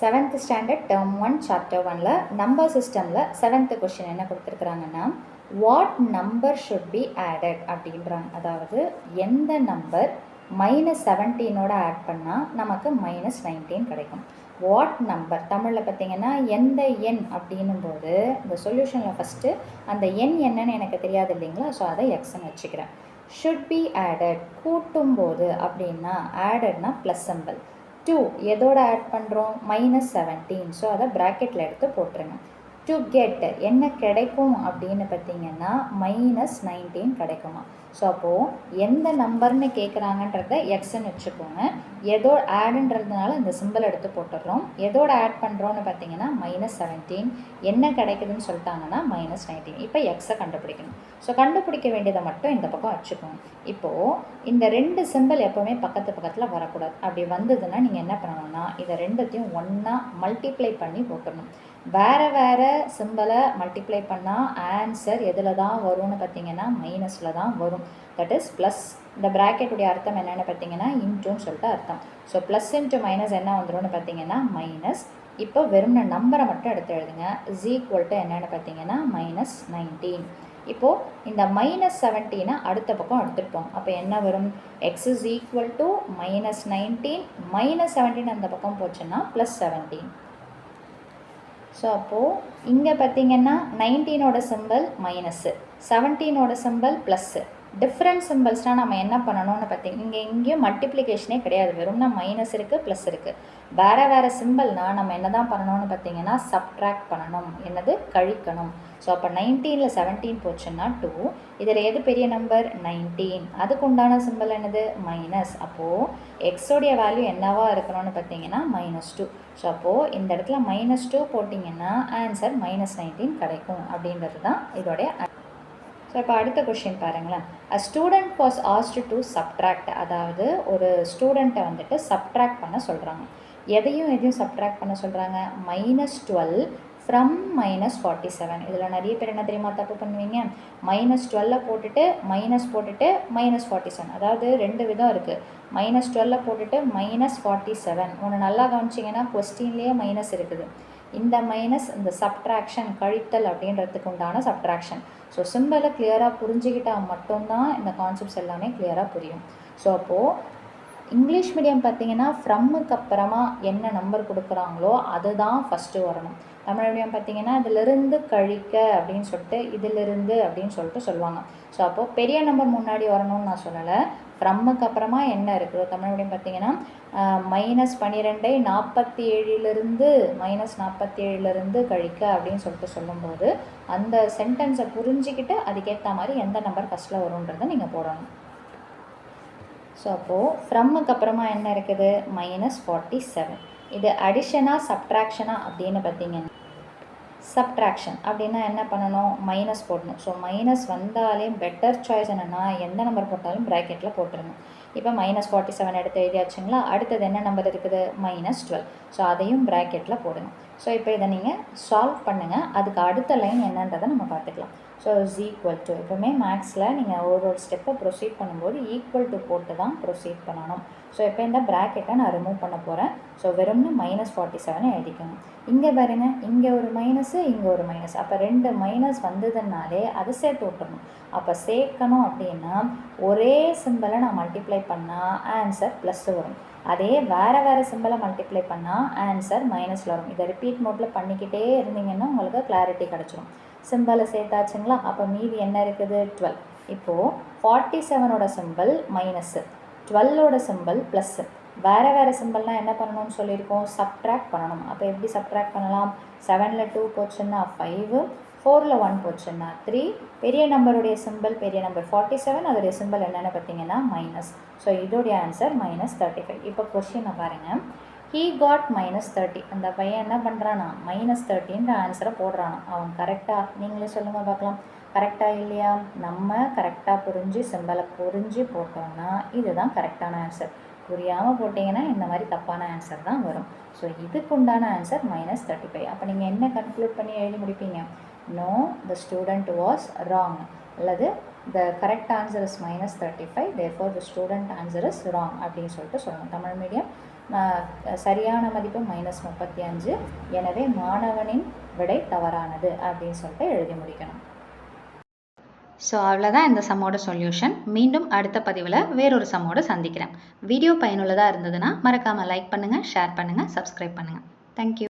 7th standard term 1 chapter 1ல number சிஸ்டமில் 7th question என்ன கொடுத்துருக்குறாங்கன்னா what number should be added அப்படின்றாங்க. அதாவது எந்த நம்பர் -17ஓட ஆட் பண்ணால் நமக்கு -19 கிடைக்கும். வாட் நம்பர் தமிழில் பார்த்தீங்கன்னா எந்த எண் அப்படின்னும் போது இந்த சொல்யூஷனில் ஃபஸ்ட்டு அந்த எண் என்னன்னு எனக்கு தெரியாது இல்லைங்களா, ஸோ அதை எக்ஸ்ன்னு வச்சுக்கிறேன். ஷுட் பி ஆடட் கூட்டும் போது அப்படின்னா ஆடட்னா ப்ளஸ் சிம்பிள். 2 எதோட ஆட் பண்ணுறோம் -17, ஸோ அதை ப்ராக்கெட்டில் எடுத்து போட்டுருங்க. டு கெட் என்ன கிடைக்கும் அப்படின்னு பார்த்தீங்கன்னா -19 கிடைக்குமா. ஸோ அப்போது எந்த நம்பர்னு கேட்குறாங்கன்றத எக்ஸ்ன்னு வச்சுக்கோங்க. எதோ ஆடுன்றதுனால இந்த சிம்பிள் எடுத்து போட்டுடுறோம். எதோட ஆட் பண்ணுறோன்னு பார்த்தீங்கன்னா -17 என்ன கிடைக்குதுன்னு சொல்லிட்டாங்கன்னா -19. இப்போ எக்ஸை கண்டுபிடிக்கணும். ஸோ கண்டுபிடிக்க வேண்டியதை மட்டும் இந்த பக்கம் வச்சுக்கோங்க. இப்போது இந்த ரெண்டு சிம்பிள் எப்போவுமே பக்கத்தில் வரக்கூடாது. அப்படி வந்ததுன்னா நீங்கள் என்ன பண்ணணும்னா இதை ரெண்டுத்தையும் ஒன்றா மல்டிப்ளை பண்ணி போட்டுடணும். வேறு சிம்பிளை மல்டிப்ளை பண்ணால் ஆன்சர் எதில் தான் வரும்னு பார்த்தீங்கன்னா மைனஸில் தான் வரும். That is plus. இந்த ப்ராக்கெட்டுடைய அர்த்தம் என்னென்னு பார்த்தீங்கன்னா இன்ட்டுன்னு சொல்லிட்டு அர்த்தம். ஸோ ப்ளஸ் இன்ட்டு மைனஸ் என்ன வந்துடும்னு பார்த்தீங்கன்னா மைனஸ். இப்போ வெறும் நம்பரை மட்டும் எடுத்து எழுதுங்க. இஸ் ஈக்குவல் டு என்னென்னு பார்த்தீங்கன்னா -19. இப்போது இந்த -17 அடுத்த பக்கம் எடுத்துகிட்டு அப்போ என்ன வரும், எக்ஸ் இஸ் ஈக்குவல் டு -19 -17 அந்த பக்கம் போச்சுன்னா +17. ஸோ அப்போது இங்கே பார்த்தீங்கன்னா 19ஓட சிம்பிள் மைனஸு, 17ஓட சிம்பிள் ப்ளஸ்ஸு. டிஃப்ரெண்ட் சிம்பிள்ஸ்னால் நம்ம என்ன பண்ணணும்னு பார்த்தீங்கன்னா இங்கேயும் மல்டிப்ளிகேஷனே கிடையாது, வெறும்னா மைனஸ் இருக்குது ப்ளஸ் இருக்குது. வேறு சிம்பிள்னால் நம்ம என்ன தான் பண்ணணும்னு பார்த்தீங்கன்னா சப்ட்ராக்ட் பண்ணணும், என்னது கழிக்கணும். ஸோ அப்போ 19ல் 17 போச்சுன்னா 2, இதில் எது பெரிய நம்பர் 19, அதுக்கு உண்டான சிம்பிள் என்னது மைனஸ். அப்போது எக்ஸோடைய வேல்யூ என்னவாக இருக்கணும்னு பார்த்தீங்கன்னா -2. ஸோ அப்போது இந்த இடத்துல -2 போட்டிங்கன்னா ஆன்சர் -19 கிடைக்கும் அப்படின்றது தான் இதோடைய. ஸோ இப்போ அடுத்த கொஷின் பாருங்களேன். அ student was asked to subtract, அதாவது ஒரு ஸ்டூடெண்ட்டை வந்துட்டு சப்ட்ராக்ட் பண்ண சொல்கிறாங்க. எதையும் சப்ட்ராக்ட் பண்ண சொல்கிறாங்க, -12 ஃப்ரம் -47. இதில் நிறைய பேர் என்ன தெரியுமா தப்பு பண்ணுவீங்க, -12 போட்டுட்டு மைனஸ் போட்டுட்டு -47. அதாவது ரெண்டு விதம் இருக்குது. -12 போட்டுட்டு -47. ஒன்று நல்லா கவனிச்சிங்கன்னா கொஸ்டின்லேயே மைனஸ் இருக்குது. இந்த மைனஸ் இந்த சப்ட்ராக்ஷன் கழித்தல் அப்படின்றதுக்கு உண்டான சப்ட்ராக்ஷன். ஸோ சிம்பிளை கிளியராக புரிஞ்சுக்கிட்டால் மட்டும்தான் இந்த கான்செப்ட்ஸ் எல்லாமே கிளியராக புரியும். ஸோ அப்போது இங்கிலீஷ் மீடியம் பார்த்தீங்கன்னா ஃப்ரம்முக்கு அப்புறமா என்ன நம்பர் கொடுக்குறாங்களோ அதுதான் ஃபஸ்ட்டு வரணும். தமிழ் மீடியம் பார்த்தீங்கன்னா இதிலிருந்து கழிக்க அப்படின்னு சொல்லிட்டு இதிலிருந்து அப்படின்னு சொல்லிட்டு சொல்லுவாங்க. ஸோ அப்போது பெரிய நம்பர் முன்னாடி வரணும்னு நான் சொல்லலை. ஃப்ரம்முக்கு அப்புறமா என்ன இருக்குது தமிழ் மீடியம் பார்த்தீங்கன்னா -12 47லிருந்து -47லிருந்து கழிக்க அப்படின்னு சொல்லிட்டு சொல்லும்போது அந்த சென்டென்ஸை புரிஞ்சிக்கிட்டு அதுக்கேற்ற மாதிரி எந்த நம்பர் ஃபஸ்ட்டில் வரும்ன்றதை நீங்கள் போடணும். ஸோ அப்போது ஃப்ரம்முக்கு அப்புறமா என்ன இருக்குது -47. இது அடிஷனாக சப்ட்ராக்ஷனாக அப்படின்னு பார்த்தீங்கன்னா சப்ட்ராக்ஷன் அப்படின்னா என்ன பண்ணணும், மைனஸ் போடணும். ஸோ மைனஸ் வந்தாலே பெட்டர் சாய்ஸ் என்னென்னா எந்த நம்பர் போட்டாலும் ப்ராக்கெட்டில் போட்டுருங்க. இப்போ -47 எடுத்து எழுதியாச்சுங்களா. அடுத்தது என்ன நம்பர் இருக்குது -12. ஸோ அதையும் ப்ராக்கெட்டில் போடுங்க. ஸோ இப்போ இதை நீங்கள் சால்வ் பண்ணுங்கள். அதுக்கு அடுத்த லைன் என்னன்றதை நம்ம பார்த்துக்கலாம். ஸோ இஸ் ஈக்குவல் டு எப்போவுமே மேக்ஸில் நீங்கள் ஒரு ஸ்டெப்பை ப்ரொசீட் பண்ணும்போது ஈக்குவல் டு போட்டு தான் ப்ரொசீட் பண்ணணும். ஸோ இப்போ இந்த ப்ராக்கெட்டை நான் ரிமூவ் பண்ண போகிறேன். ஸோ வெறும்னு -47 எழுதிக்கோங்க. இங்கே பாருங்கள், இங்கே ஒரு மைனஸு இங்கே ஒரு மைனஸ். அப்போ ரெண்டு மைனஸ் வந்ததுனாலே அதை சேர்த்து விட்டுறணும். அப்போ சேர்க்கணும் அப்படின்னா ஒரே சிம்பிளை நான் மல்டிப்ளை பண்ணால் ஆன்சர் ப்ளஸ் வரும். அதே வேறு சிம்பிளை மல்டிப்ளை பண்ணால் ஆன்சர் மைனஸில் வரும். இதை ரிப்பீட் மோட்டில் பண்ணிக்கிட்டே இருந்தீங்கன்னா உங்களுக்கு கிளாரிட்டி கிடச்சிரும். சிம்பிளை சேர்த்தாச்சுங்களா. அப்போ மீதி என்ன இருக்குது 12. இப்போது 47ஓட சிம்பிள் மைனஸு, 12ஓட சிம்பிள் ப்ளஸ்ஸு. வேறு சிம்பிள்னால் என்ன பண்ணணும்னு சொல்லியிருக்கோம், சப்ட்ராக்ட் பண்ணணும். அப்போ எப்படி சப்ட்ராக்ட் பண்ணலாம், 7ல் 2 போச்சுன்னா 5, 4ல் 1 போச்சுன்னா 3. பெரிய நம்பருடைய சிம்பிள் பெரிய நம்பர் 47, அதோடைய சிம்பிள் என்னென்னு பார்த்தீங்கன்னா மைனஸ். ஸோ இதோடைய ஆன்சர் -35. இப்போ கொஸ்டினை பாருங்கள். He got -30. அந்த பையன் என்ன பண்ணுறானா -30ன்ற ஆன்சரை போடுறானா. அவன் கரெக்டாக நீங்களே சொல்லுங்கள் பார்க்கலாம், கரெக்டாக இல்லையா. நம்ம கரெக்டாக புரிஞ்சு சிம்பிளை புரிஞ்சு போட்டோம்னா இதுதான் கரெக்டான ஆன்சர். புரியாமல் போட்டிங்கன்னா இந்த மாதிரி தப்பான ஆன்சர் தான் வரும். ஸோ இதுக்கு உண்டான ஆன்சர் -35. அப்போ நீங்கள் என்ன கன்க்ளூட் பண்ணி எழுதி முடிப்பீங்க, no the student was wrong, அல்லது the correct answer is -35, therefore the student answer is wrong அப்படின்னு சொல்லிட்டு சொல்லணும். தமிழ் மீடியம் சரியான மதிப்பு -35. எனவே மாணவனின் விடை தவறானது அப்படின்னு சொல்லிட்டு எழுதி முடிக்கணும். ஸோ அவ்வளோதான் இந்த சம்மோட சொல்யூஷன். மீண்டும் அடுத்த பதிவில் வேறொரு சம்மோடு சந்திக்கிறேன். வீடியோ பயனுள்ளதாக இருந்ததுன்னா மறக்காமல் லைக் பண்ணுங்கள், ஷேர் பண்ணுங்கள், சப்ஸ்கிரைப் பண்ணுங்கள். தேங்க்யூ.